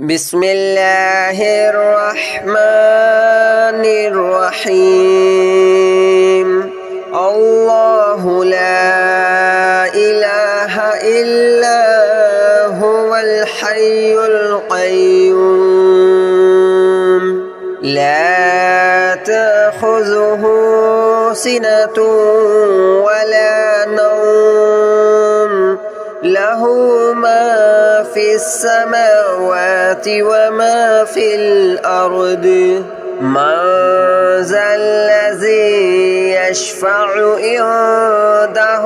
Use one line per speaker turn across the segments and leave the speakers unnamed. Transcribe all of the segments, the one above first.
بسم الله الرحمن الرحيم الله لا إله إلا هو الحي القيوم لا تأخذه سنة ولا نوم له ما في السماوات وما في الأرض من ذا الذي يشفع عنده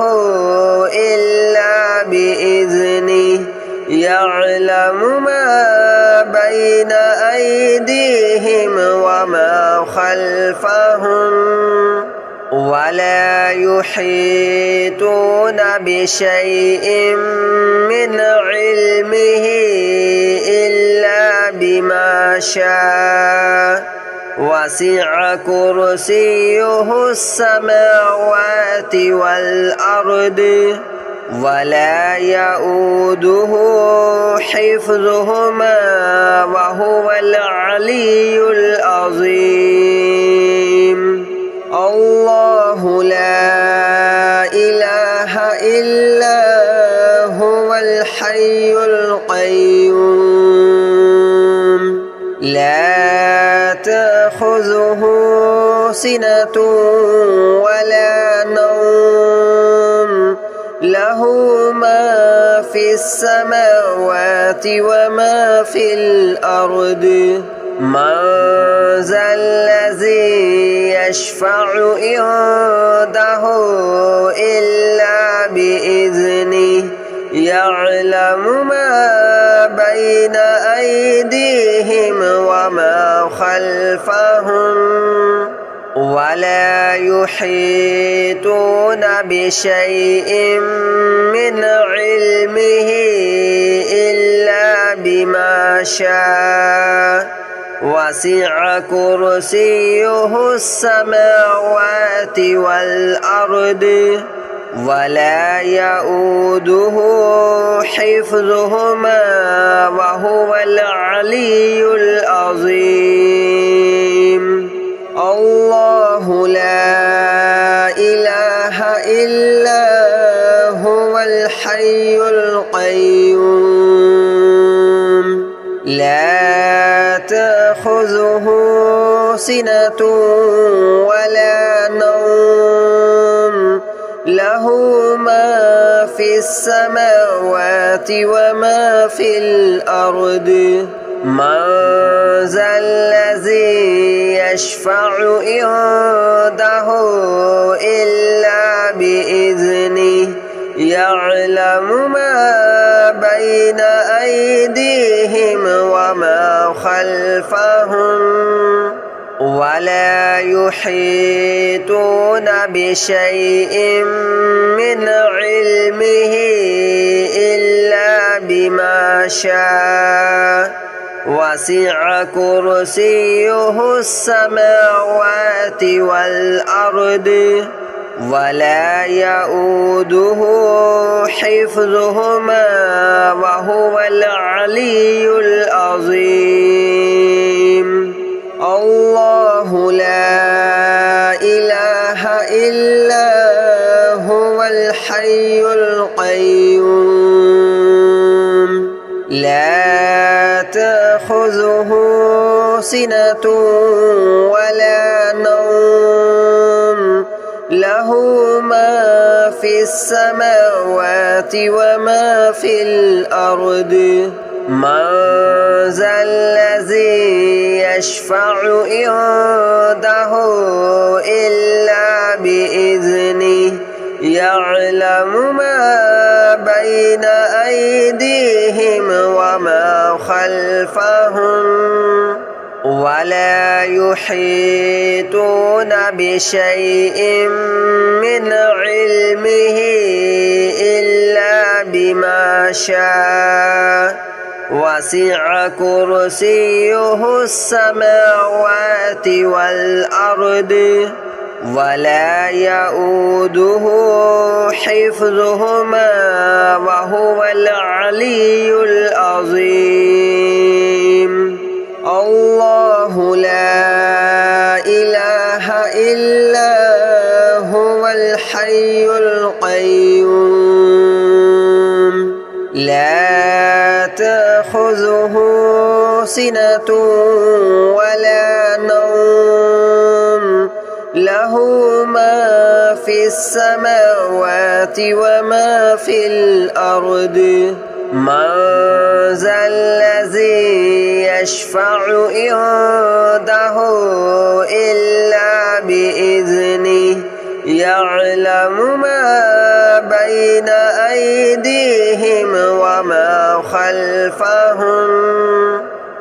إلا بإذنه يعلم ما بين أيديهم وما خلفهم ولا يحيطون بشيء من علمه إلا بما شاء وسع كرسيه السماوات والأرض ولا يؤوده حفظهما وهو العلي العظيم الله لا إله إلا هو الحي القيوم لا تأخذه سنة ولا نوم له ما في السماوات وما في الأرض من ذا الذي يشفع عنده إلا بإذنه يعلم ما بين أيديهم وما خلفهم ولا يحيطون بشيء من علمه إلا بما شاء وسع كرسيه السماوات والأرض ولا يؤوده حفظهما وهو العلي العظيم الله لا إله إلا هو الحي القيوم لا تأخذه سنة ولا نوم له ما في السماوات وما في الأرض من ذا الذي يشفع عنده إلا بإذنه يعلم ما بين أيديهم وما خلفهم ولا يحيطون بشيء من علمه إلا بما شاء وسع كرسيه السماوات والأرض ولا يؤوده حفظهما وهو العلي العظيم الله لا إله إلا هو الحي القيوم لا تأخذه سنة ولا نوم له ما في السماوات وما في الأرض من ذا الذي يشفع عنده إلا بإذنه يعلم ما بين أيديهم وما خلفهم ولا يحيطون بشيء من علمه إلا بما شاء وسع كرسيه السماوات والأرض ولا يؤوده حفظهما وهو العلي العظيم. تأخذه سنة ولا نوم له ما في السماوات وما في الأرض من ذا الذي يشفع عنده إلا بإذنه يعلم ما بين أيديهم وما خلفهم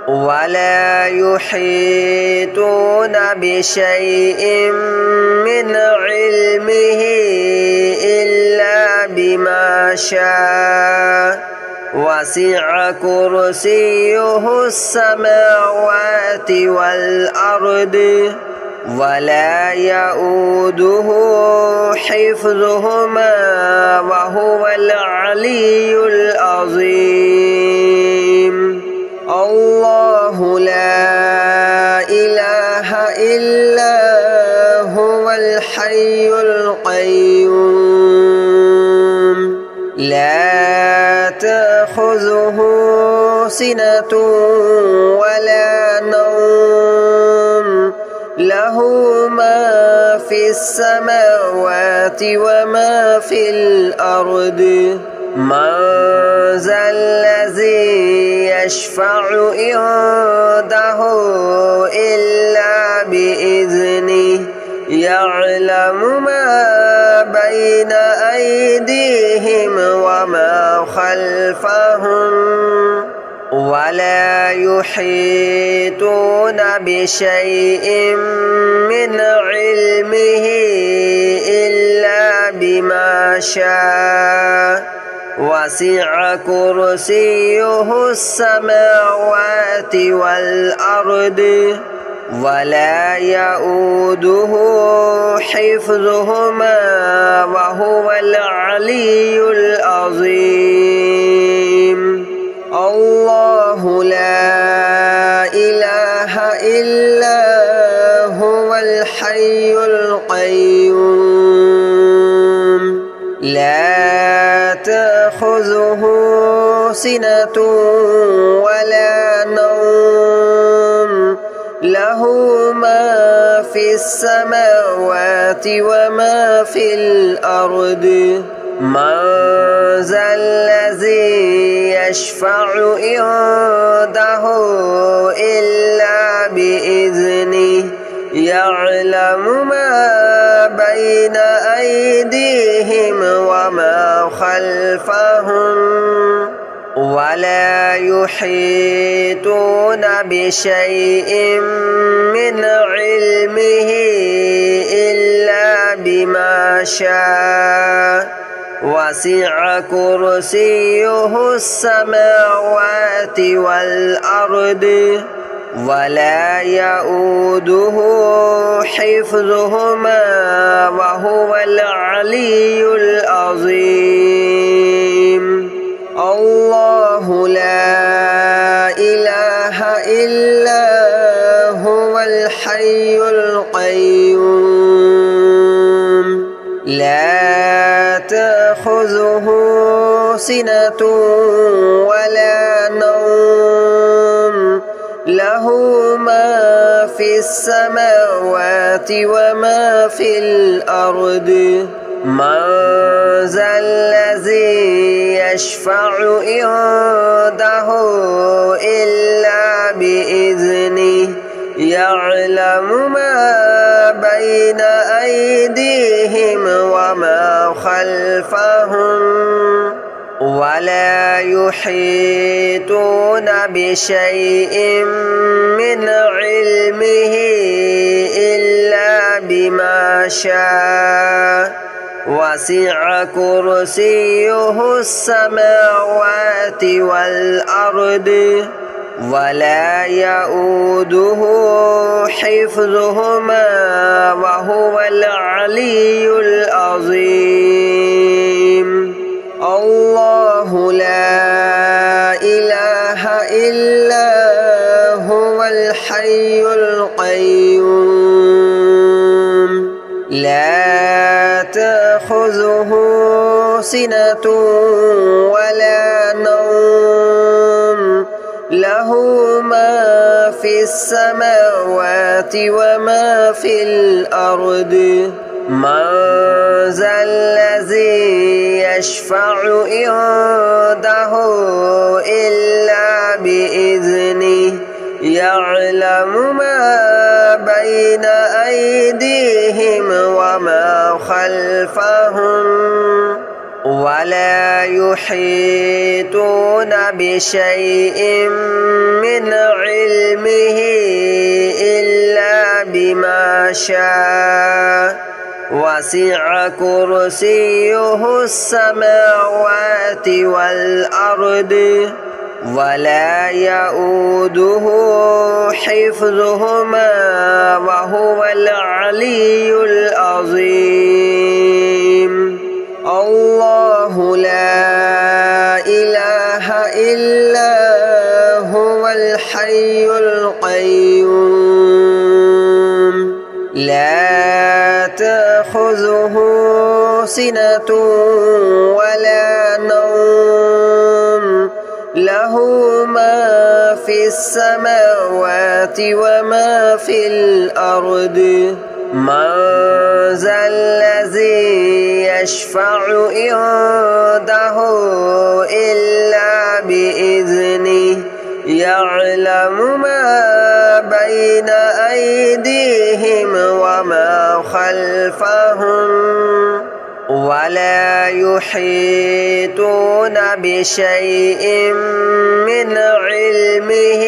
ولا يحيطون بشيء من علمه إلا بما شاء وسع كرسيه السماوات والأرض ولا يؤوده حفظهما وهو العلي العظيم الله لا إله إلا هو الحي القيوم لا تأخذه سنة ولا نوم له ما في السماوات وما في الأرض من ذا الذي يشفع عنده إلا بإذنه يعلم ما بين أيديهم وما خلفهم ولا يحيطون بشيء من علمه إلا بما شاء وسع كرسيه السماوات والأرض ولا يؤوده حفظهما وهو العلي العظيم الله لا إله إلا هو الحي القيوم لا تأخذه سنة ولا نوم له ما في السماوات وما في الأرض من ذا الذي يشفع عنده إلا بإذنه يعلم ما بين أيديهم وما خلفهم ولا يحيطون بشيء من علمه إلا بما شاء وسع كرسيه السماوات والأرض ولا يؤوده حفظهما وهو العلي العظيم الله لا إله إلا هو الحي القيوم لا تأخذه سنة ولا نوم له ما في السماوات وما في الأرض من ذا الذي يشفع عنده إلا بإذنه يعلم ما بين أيديهم وما خلفهم ولا يحيطون بشيء من علمه إلا بما شاء وسع كرسيه السماوات والأرض ولا يؤوده حفظهما وهو العلي العظيم الله لا إله إلا هو الحي القيوم لا تأخذه سنة ولا نوم له له ما في السماوات وما في الأرض من ذا الذي يشفع عنده إلا بإذنه يعلم ما بين أيديهم وما خلفهم ولا يحيطون بشيء من علمه إلا بما شاء وسع كرسيه السماوات والأرض ولا يؤوده حفظهما وهو العلي العظيم الله لا إله إلا هو الحي القيوم لا تأخذه سنة ولا نوم له ما في السماوات وما في الأرض من ذا الذي يشفع عنده إلا بإذنه يعلم ما بين أيديهم وما خلفهم ولا يحيطون بشيء من علمه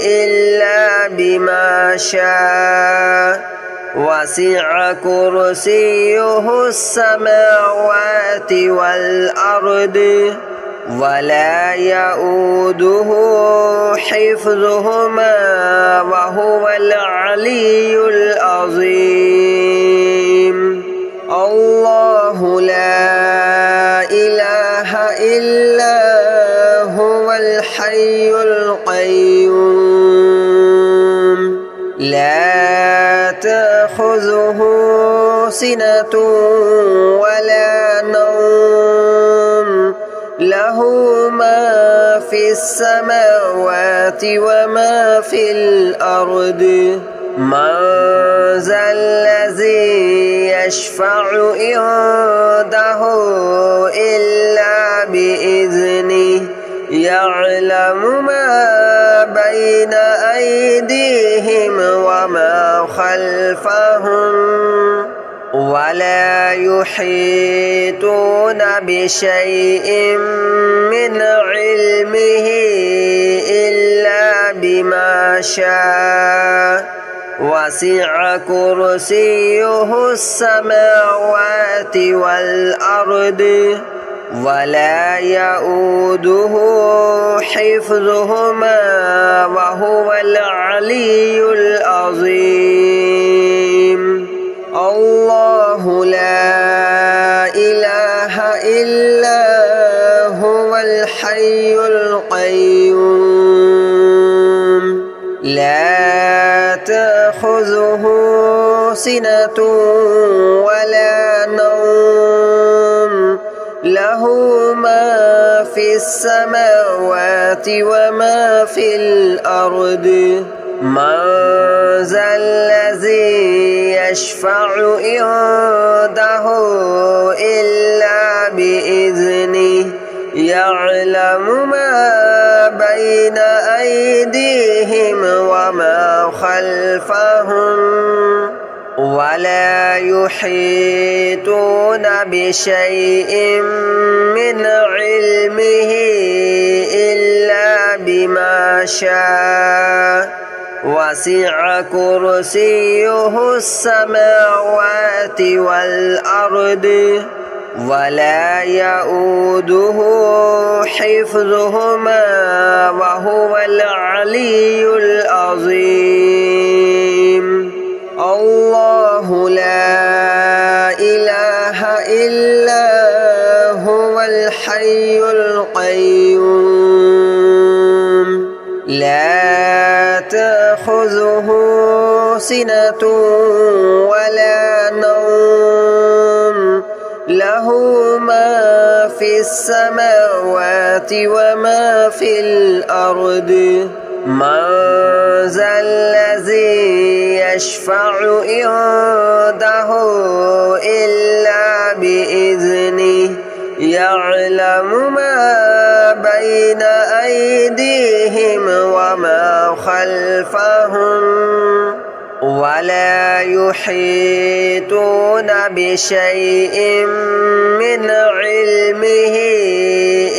إلا بما شاء وسع كرسيه السماوات والأرض ولا يؤوده حفظهما وهو العلي العظيم الله لا إله إلا هو الحي القيوم لا تأخذه سنة ولا نوم له ما في السماوات وما في الأرض من ذا الذي يشفع عنده إلا بإذنه يعلم ما بين أيديهم وما خلفهم ولا يحيطون بشيء من علمه إلا بما شاء وسع كرسيه السماوات والأرض ولا يؤوده حفظهما وهو العلي العظيم الله لا إله إلا هو الحي القيوم لا تأخذه سنة ولا نوم له ما في السماوات وما في الأرض من ذا الذي يشفع عنده إلا بإذنه يعلم ما بين أيديهم وما خلفهم ولا يحيطون بشيء من علمه إلا بما شاء وسع كرسيه السماوات والأرض ولا يؤوده حفظهما وهو العلي العظيم الله لا إله إلا هو الحي القيوم لا تأخذه سنة ولا نوم له له ما في السماوات وما في الأرض من ذا الذي يشفع عنده إلا بإذنه يعلم ما بين أيديهم وما خلفهم ولا يحيطون بشيء من علمه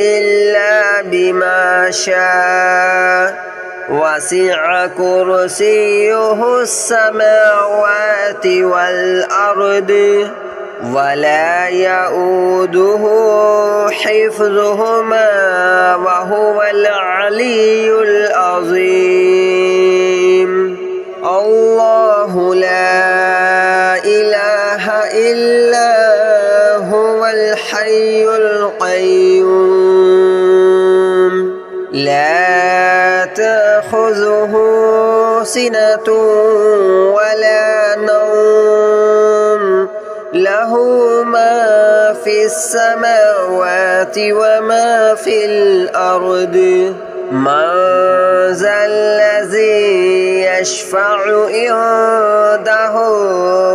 إلا بما شاء وسع كرسيه السماوات والأرض ولا يؤوده حفظهما وهو العلي العظيم الله لا إله إلا هو الحي القيوم لا تأخذه سنة ولا نوم له ما في السماوات وما في الأرض من ذا الذي يشفع عنده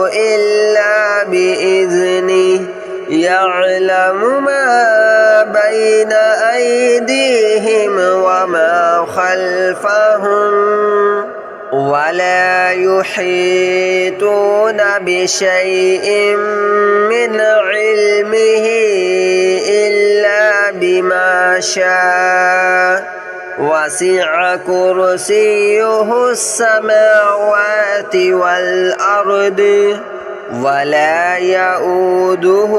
إلا بإذنه يعلم ما بين أيديهم وما خلفهم ولا يحيطون بشيء من علمه إلا بما شاء وسع كرسيه السماوات والأرض ولا يؤوده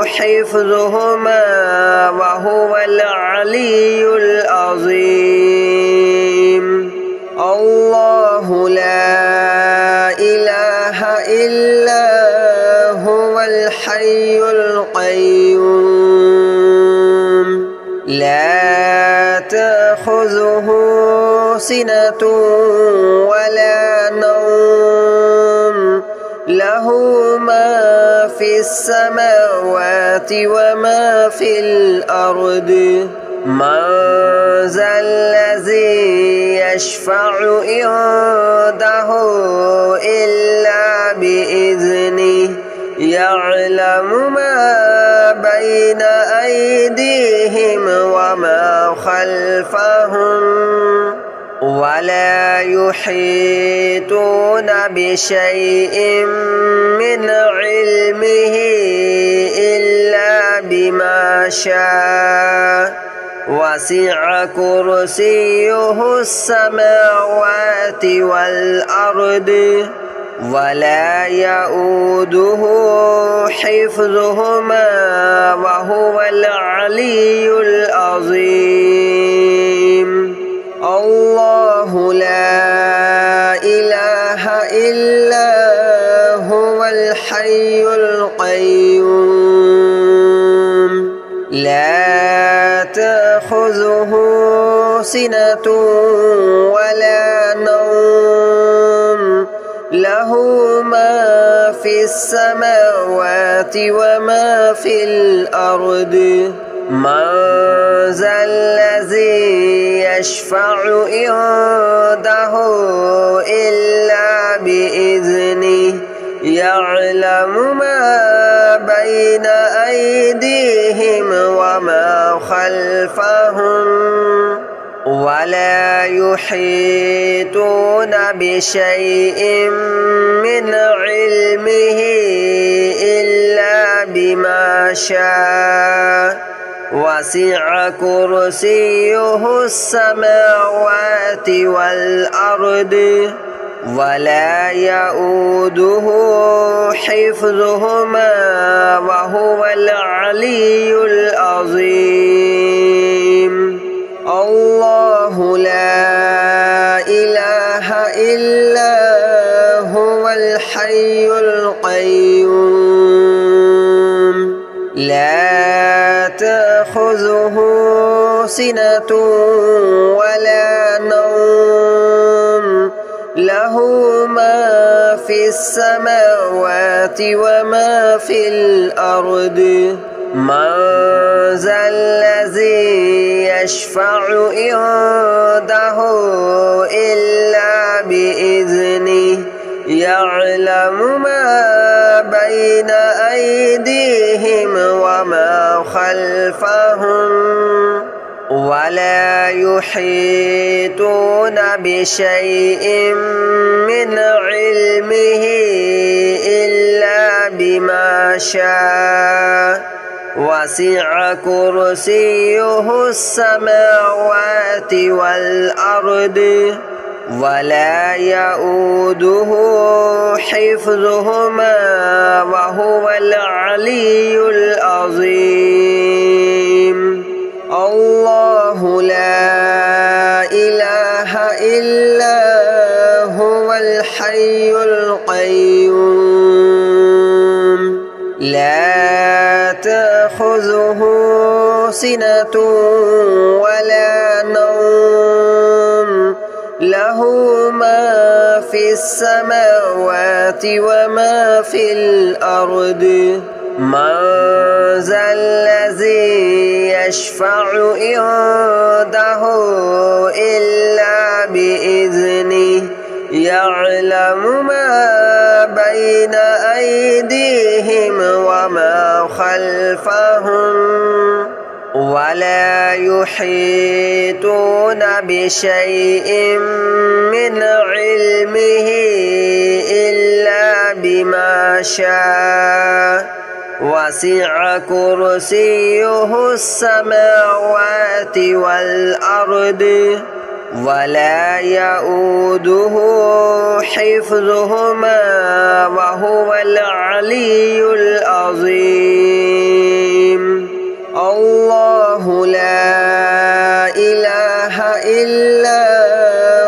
حفظهما وهو العلي العظيم الله لا إله إلا هو الحي القيوم لا تأخذه سنة ولا نوم له ما في السماوات وما في الأرض من ذا الذي يشفع عنده إلا بإذنه يعلم ما بين أيديهم وما خلفهم ولا يحيطون بشيء من علمه إلا بما شاء وسع كرسيه السماوات والأرض ولا يؤوده حفظهما وهو العلي العظيم الله لا إله إلا هو الحي القيوم لا تأخذه سنة ولا نوم له ما في السماوات وما في الأرض من ذا الذي يشفع عنده إلا بإذنه يعلم ما بين أيديهم وما خلفهم ولا يحيطون بشيء من علمه إلا بما شاء وسع كرسيه السماوات والأرض ولا يؤوده حفظهما وهو العلي العظيم الله لا إله إلا هو الحي القيوم لا تأخذه سنة ولا نوم له ما في السماوات وما في الأرض من ذا الذي يشفع عنده إلا بإذنه يعلم ما بين أيديهم وما خلفهم ولا يحيطون بشيء من علمه إلا بما شاء وسع كرسيه السماوات والأرض ولا يؤوده حفظهما وهو العلي العظيم الله لا إله إلا هو الحي القيوم لا تأخذه سنة ولا نوم له ما في السماوات وما في الأرض من ذا الذي يشفع عنده إلا بإذنه يعلم ما بين أيديهم وما خلفهم ولا يحيطون بشيء من علمه إلا بما شاء وسع كرسيه السماوات والأرض ولا يؤوده حفظهما وهو العلي العظيم الله لا إله إلا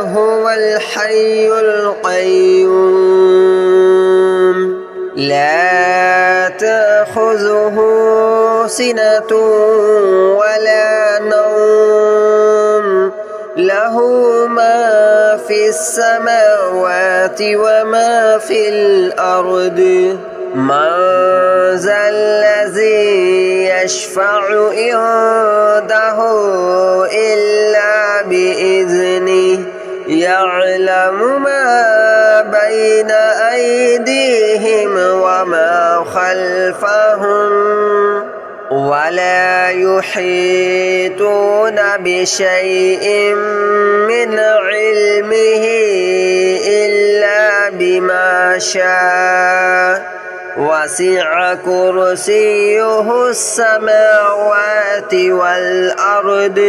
هو الحي القيوم لا تأخذه سنة ولا نوم له ما في السماوات وما في الأرض من ذا الذي يشفع عنده إلا بإذنه يعلم ما بين أيديهم وما خلفهم ولا يحيطون بشيء من علمه إلا بما شاء وسع كرسيه السماوات والأرض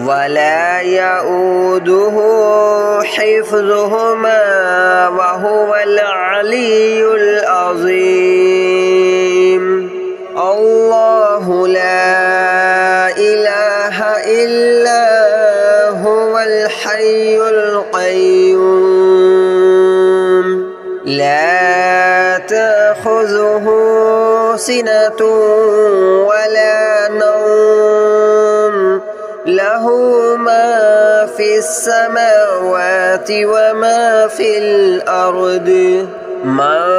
ولا يؤوده حفظهما وهو العلي العظيم الله لا إله إلا هو الحي القيوم لا تأخذه سنة ولا نوم له ما في السماوات وما في الأرض من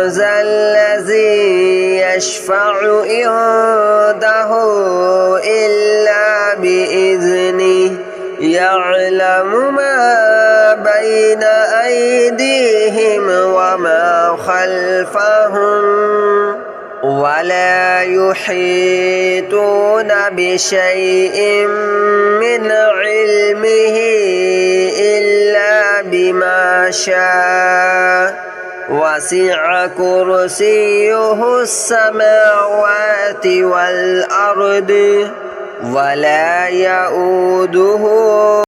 ذا الذي يشفع عنده إلا بإذنه يعلم ما بين أيديهم وما خلفهم ولا يحيطون بشيء من علمه إلا بما شاء وسع كرسيه السماوات والأرض ولا يؤوده